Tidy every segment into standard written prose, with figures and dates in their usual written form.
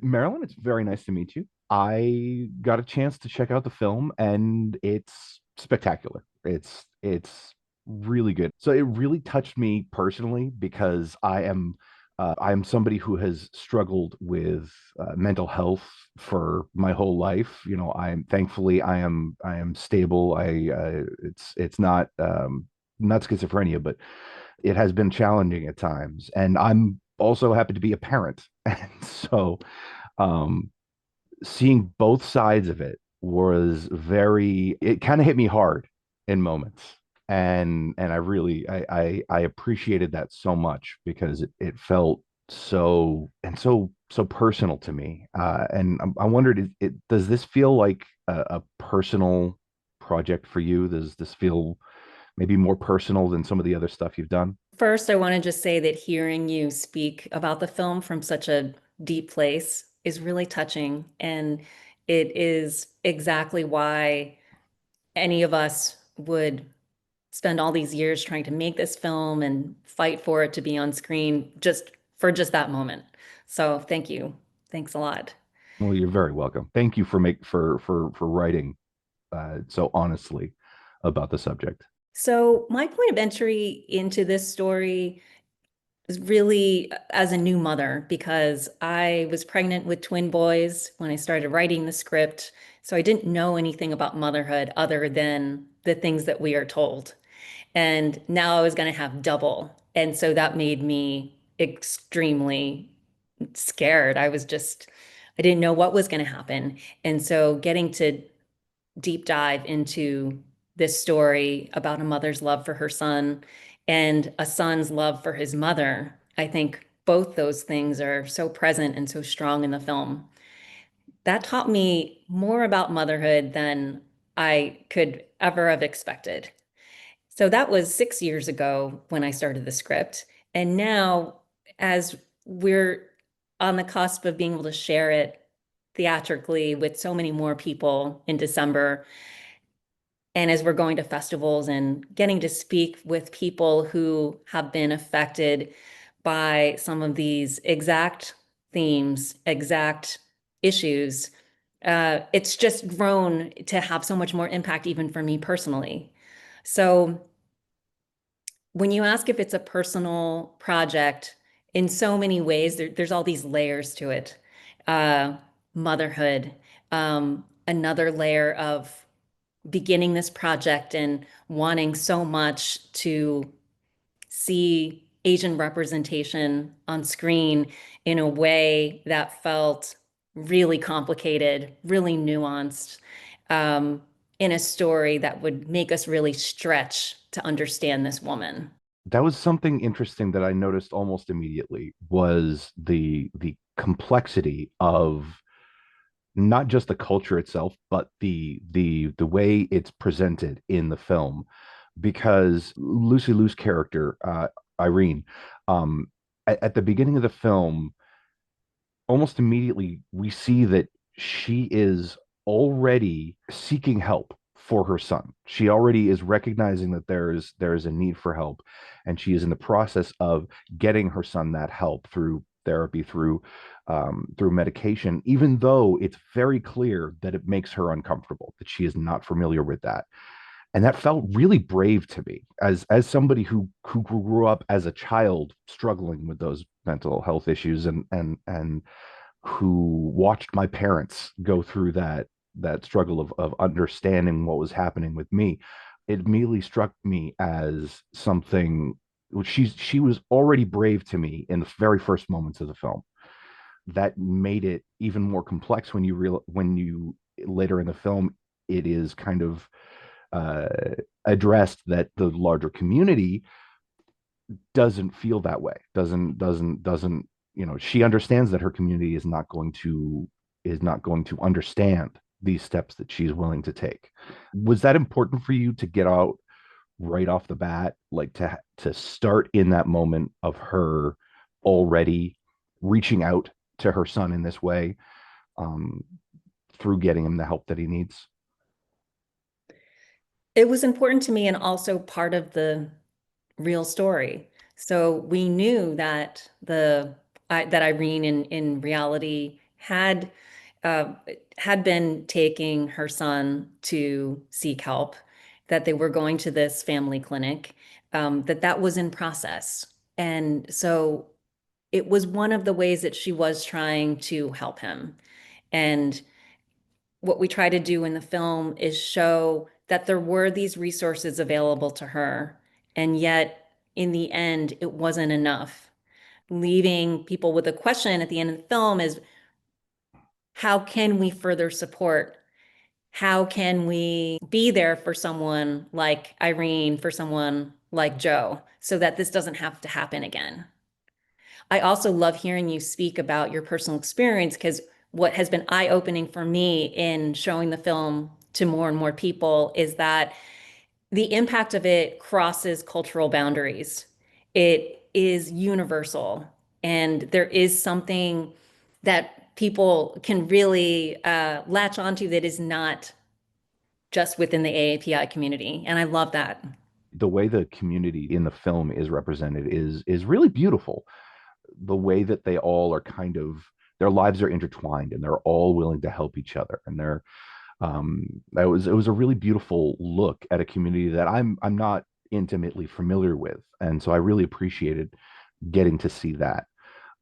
Marilyn, it's very nice to meet you. I got a chance to check out the film and it's spectacular. It's really good. So it really touched me personally because I am somebody who has struggled with mental health for my whole life. You know, I am stable. It's not schizophrenia, but it has been challenging at times. And I'm also happen to be a parent. And so um seeing both sides of it was very it kind of hit me hard in moments. And I really I appreciated that so much because it felt so personal to me. And I wondered, does this feel like a personal project for you? Does this feel maybe more personal than some of the other stuff you've done? First, I want to just say that hearing you speak about the film from such a deep place is really touching. And it is exactly why any of us would spend all these years trying to make this film and fight for it to be on screen just for just that moment. So thank you. Thanks a lot. Well, you're very welcome. Thank you for writing so honestly about the subject. So my point of entry into this story is really as a new mother because I was pregnant with twin boys when I started writing the script. So I didn't know anything about motherhood other than the things that we are told. And now I was going to have double. And so that made me extremely scared. I didn't know what was going to happen. And so getting to deep dive into this story about a mother's love for her son and a son's love for his mother, I think both those things are so present and so strong in the film. That taught me more about motherhood than I could ever have expected. So that was 6 years ago when I started the script. And now, as we're on the cusp of being able to share it theatrically with so many more people in December, and as we're going to festivals and getting to speak with people who have been affected by some of these exact themes, exact issues, it's just grown to have so much more impact, even for me personally. So, when you ask if it's a personal project, in so many ways, there's all these layers to it. Uh, Motherhood, another layer of beginning this project and wanting so much to see Asian representation on screen in a way that felt really complicated, really nuanced, um, in a story that would make us really stretch to understand this woman. That was something interesting that I noticed almost immediately was the complexity of not just the culture itself, but the way it's presented in the film. Because Lucy Liu's character, Irene, um, at the beginning of the film, almost immediately we see that she is already seeking help for her son. She already is recognizing that there is a need for help, and she is in the process of getting her son that help through therapy, through medication, even though it's very clear that it makes her uncomfortable, that she is not familiar with that. And that felt really brave to me as somebody who grew up as a child struggling with those mental health issues, and who watched my parents go through that struggle of understanding what was happening with me. It immediately struck me as something which she was already brave to me in the very first moments of the film. That made it even more complex when you later in the film it is kind of uh, addressed that the larger community doesn't feel that way, doesn't she understands that her community is not going to understand these steps that she's willing to take. Was that important for you to get out right off the bat, like to start in that moment of her already reaching out to her son in this way, um, through getting him the help that he needs? It was important to me and also part of the real story. So we knew that that Irene in reality had uh, had been taking her son to seek help, that they were going to this family clinic, that was in process. And so it was one of the ways that she was trying to help him. And what we try to do in the film is show that there were these resources available to her, and yet in the end, it wasn't enough. Leaving people with a question at the end of the film is, how can we further support? How can we be there for someone like Irene, for someone like Joe, so that this doesn't have to happen again? I also love hearing you speak about your personal experience, because what has been eye-opening for me in showing the film to more and more people is that the impact of it crosses cultural boundaries. It is universal, and there is something that people can really latch onto that is not just within the AAPI community. And I love that. The way the community in the film is represented is really beautiful. The way that they all are kind of, their lives are intertwined and they're all willing to help each other, and they're it was a really beautiful look at a community that I'm not intimately familiar with, and so I really appreciated getting to see that.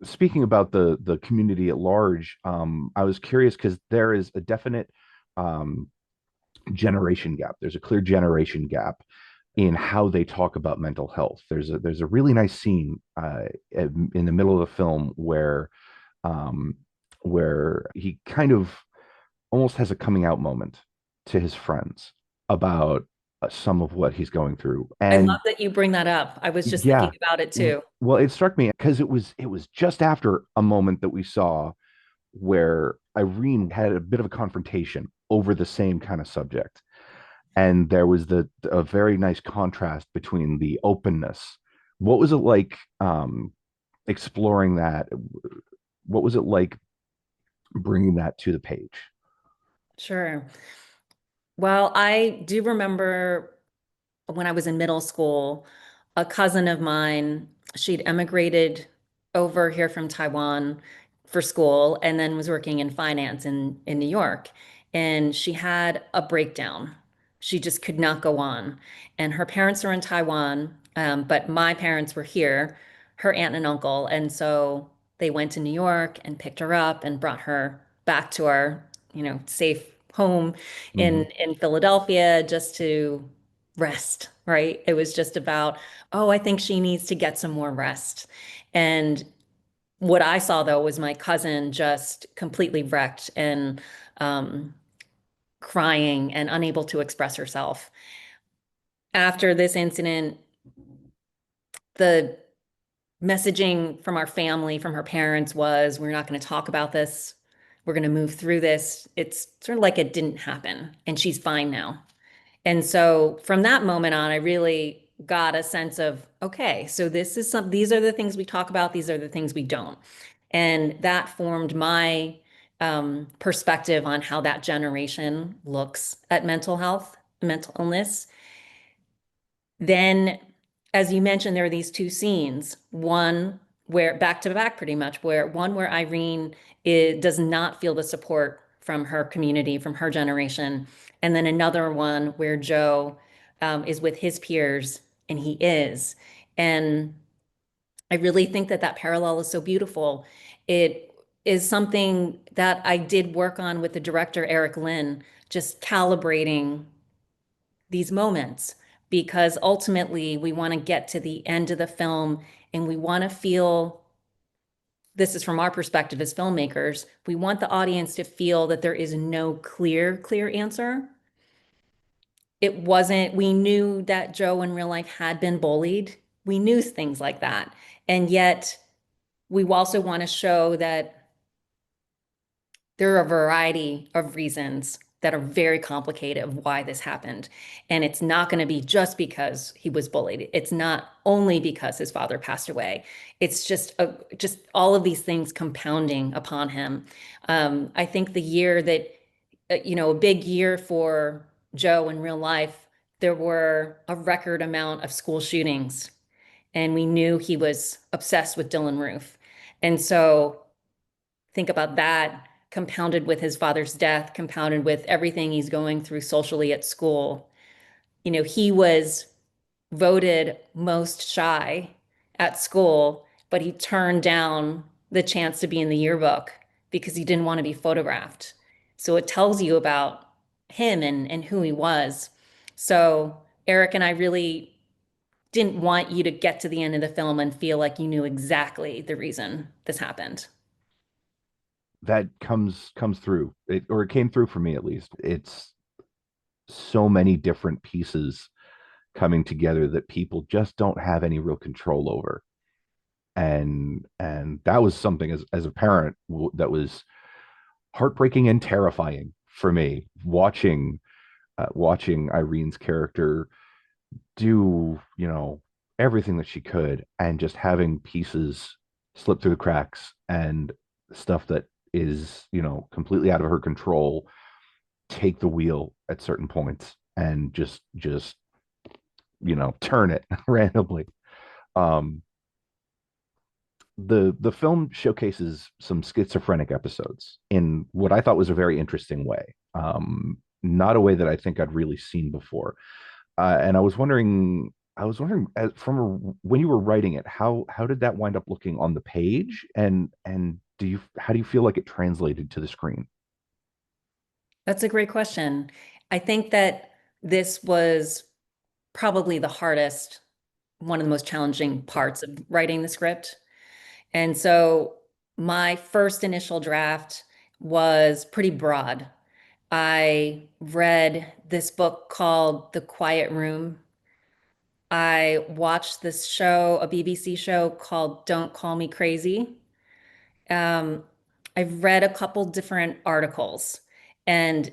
Speaking about the community at large, I was curious because there is a definite um, generation gap. There's a clear generation gap in how they talk about mental health. There's a really nice scene in the middle of the film um, where he kind of almost has a coming out moment to his friends about some of what he's going through. I And love that you bring that up. I was just thinking yeah, about it too. well, it struck me because it was just after a moment that we saw where Irene had a bit of a confrontation over the same kind of subject. And there was a very nice contrast between the openness. What was it like exploring that? What was it like bringing that to the page? Sure. Well, I do remember when I was in middle school, a cousin of mine, she'd emigrated over here from Taiwan for school and then was working in finance in New York. And she had a breakdown. She just could not go on. And her parents are in Taiwan, but my parents were here, her aunt and uncle. And so they went to New York and picked her up and brought her back to our, safe home Hmm. in Philadelphia just to rest, right? It was just about, oh, I think she needs to get some more rest. And what I saw though was my cousin just completely wrecked and um, crying and unable to express herself. After this incident, the messaging from our family, from her parents was, we're not going to talk about this. We're going to move through this. It's sort of like it didn't happen and she's fine now. And so from that moment on, I really got a sense of, okay, so these are the things we talk about, these are the things we don't. And that formed my perspective on how that generation looks at mental health, mental illness. Then, as you mentioned, there are these two scenes, one where back to back pretty much, where Irene does not feel the support from her community, from her generation, and then another one where Joe is with his peers, and he is. And I really think that that parallel is so beautiful. It is something that I did work on with the director, Eric Lin, just calibrating these moments, because ultimately we want to get to the end of the film and we want to feel, this is from our perspective as filmmakers, we want the audience to feel that there is no clear answer. It wasn't, we knew that Joe in real life had been bullied. We knew things like that. And yet we also want to show that there are a variety of reasons that are very complicated of why this happened. And it's not going to be just because he was bullied. It's not only because his father passed away. It's just all of these things compounding upon him. I think the year that, a big year for Joe in real life, there were a record amount of school shootings. And we knew he was obsessed with Dylan Roof. And so think about that compounded with his father's death, compounded with everything he's going through socially at school. He was voted most shy at school, but he turned down the chance to be in the yearbook because he didn't want to be photographed. So it tells you about him and who he was. So Eric and I really didn't want you to get to the end of the film and feel like you knew exactly the reason this happened. That comes through it, or it came through for me at least. It's so many different pieces coming together that people just don't have any real control over. And that was something as a parent that was heartbreaking and terrifying for me, watching Irene's character do, everything that she could, and just having pieces slip through the cracks, and stuff that is, completely out of her control take the wheel at certain points, and just turn it randomly. um the film showcases some schizophrenic episodes in what I thought was a very interesting way. Not a way that I think I'd really seen before. And I was wondering, when you were writing it, how did that wind up looking on the page, and how do you feel like it translated to the screen? That's a great question. I think that this was probably the hardest, one of the most challenging parts of writing the script. And so my first initial draft was pretty broad. I read this book called The Quiet Room. I watched this show, a BBC show called Don't Call Me Crazy. Um, I've read a couple different articles, and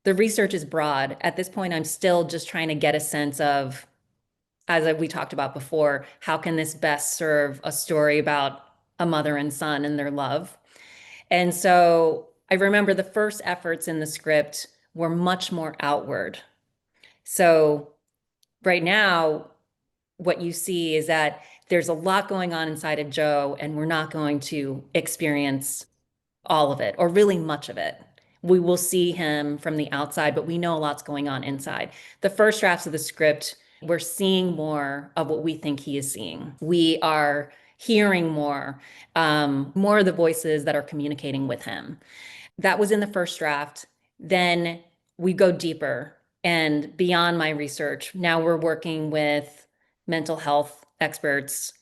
the research is broad. At this point, I'm still just trying to get a sense of, as we talked about before, how can this best serve a story about a mother and son and their love? And so I remember the first efforts in the script were much more outward. So right now, what you see is that there's a lot going on inside of Joe, and we're not going to experience all of it or really much of it. We will see him from the outside, but we know a lot's going on inside. The first drafts of the script, we're seeing more of what we think he is seeing. We are hearing more of the voices that are communicating with him. That was in the first draft. Then we go deeper and beyond my research. Now we're working with mental health experts.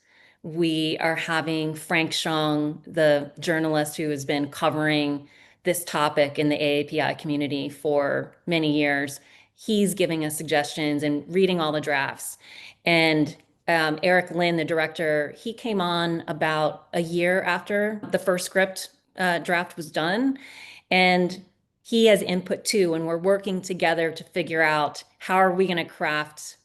We are having Frank Shyong, the journalist who has been covering this topic in the AAPI community for many years. He's giving us suggestions and reading all the drafts. And Eric Lin, the director, he came on about a year after the first script draft was done. And he has input too, and we're working together to figure out how are we going to craft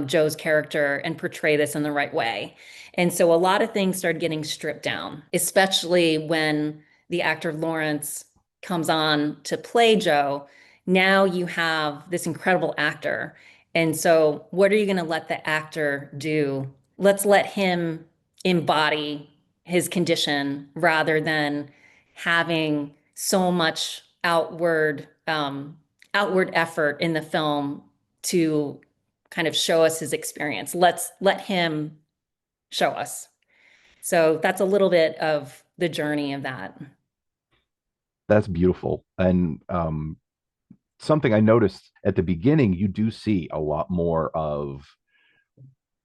Joe's character and portray this in the right way. And so a lot of things started getting stripped down, especially when the actor Lawrence comes on to play Joe. Now you have this incredible actor. And so what are you going to let the actor do? Let's let him embody his condition rather than having so much outward effort in the film to kind of show us his experience. Let's let him show us. So that's a little bit of the journey of that. That's beautiful. And something I noticed at the beginning, you do see a lot more of,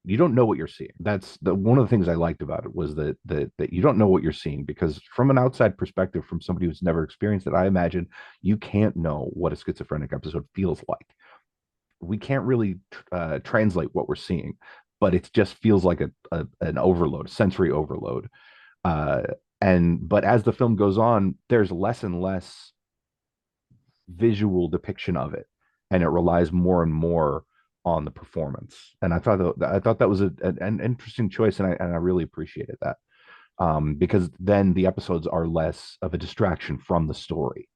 you don't know what you're seeing. That's the one of the things I liked about it, was that you don't know what you're seeing, because from an outside perspective, from somebody who's never experienced it, I imagine you can't know what a schizophrenic episode feels like. We can't really translate what we're seeing, but it just feels like an overload, sensory overload. Uh, but as the film goes on, there's less and less visual depiction of it, and it relies more and more on the performance. And I thought that was an interesting choice, and I really appreciated that, because then the episodes are less of a distraction from the story.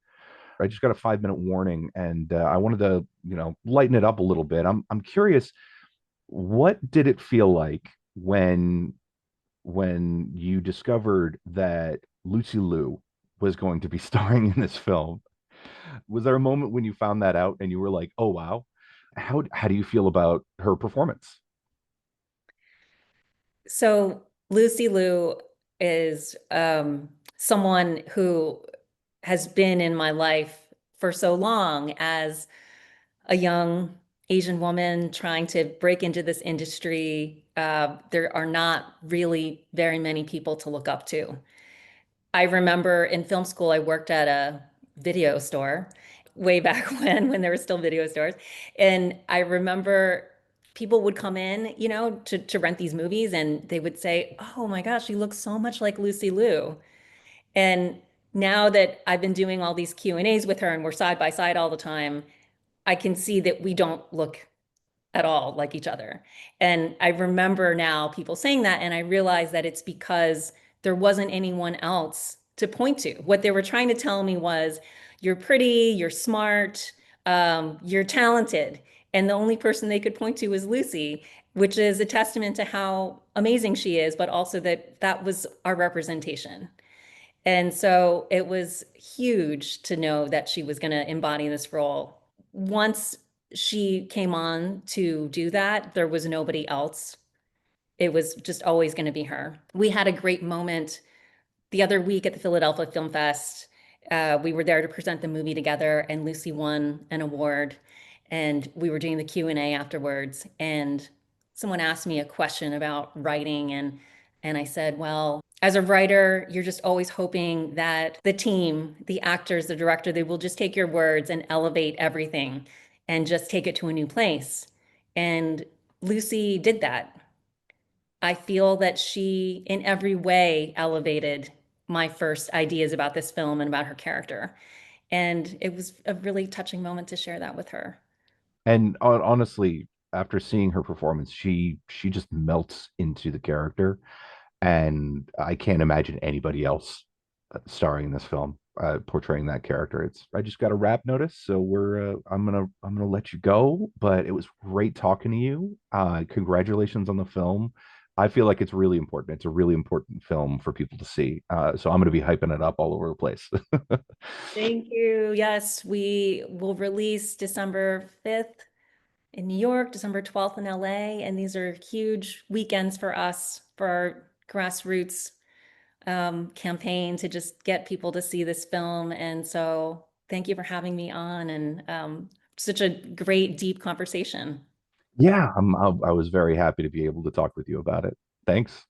I just got a 5 minute warning, and I wanted to, lighten it up a little bit. I'm curious, what did it feel like when you discovered that Lucy Liu, was going to be starring in this film. Was there a moment when you found that out and you were like, "Oh wow"? How do you feel about her performance? So Lucy Liu is someone who has been in my life for so long as a young Asian woman trying to break into this industry. There are not really very many people to look up to. I remember in film school, I worked at a video store way back when there were still video stores. And I remember people would come in, to rent these movies and they would say, "Oh my gosh, you look so much like Lucy Liu." And now that I've been doing all these Q&As with her and we're side by side all the time, I can see that we don't look at all like each other. And I remember now people saying that, and I realized that it's because there wasn't anyone else to point to. What they were trying to tell me was, you're pretty, you're smart, you're talented. And the only person they could point to was Lucy, which is a testament to how amazing she is, but also that that was our representation. And so it was huge to know that she was going to embody this role. Once she came on to do that, there was nobody else. It was just always going to be her. We had a great moment the other week at the Philadelphia Film Fest. We were there to present the movie together, and Lucy won an award. And we were doing the Q&A afterwards, and someone asked me a question about writing, and I said, well, as a writer, you're just always hoping that the team, the actors, the director, they will just take your words and elevate everything and just take it to a new place. And Lucy did that. I feel that she, in every way, elevated my first ideas about this film and about her character. And it was a really touching moment to share that with her. And honestly, after seeing her performance, she just melts into the character, and I can't imagine anybody else starring in this film, portraying that character. It's I just got a rap notice, so we're I'm gonna let you go. But it was great talking to you. Congratulations on the film. I feel like it's really important. It's a really important film for people to see. So I'm gonna be hyping it up all over the place. Thank you. Yes, we will release December 5th in New York, December 12th in LA. And these are huge weekends for us, for our grassroots campaign to just get people to see this film. And so thank you for having me on, and such a great, deep conversation. Yeah, I was very happy to be able to talk with you about it. Thanks.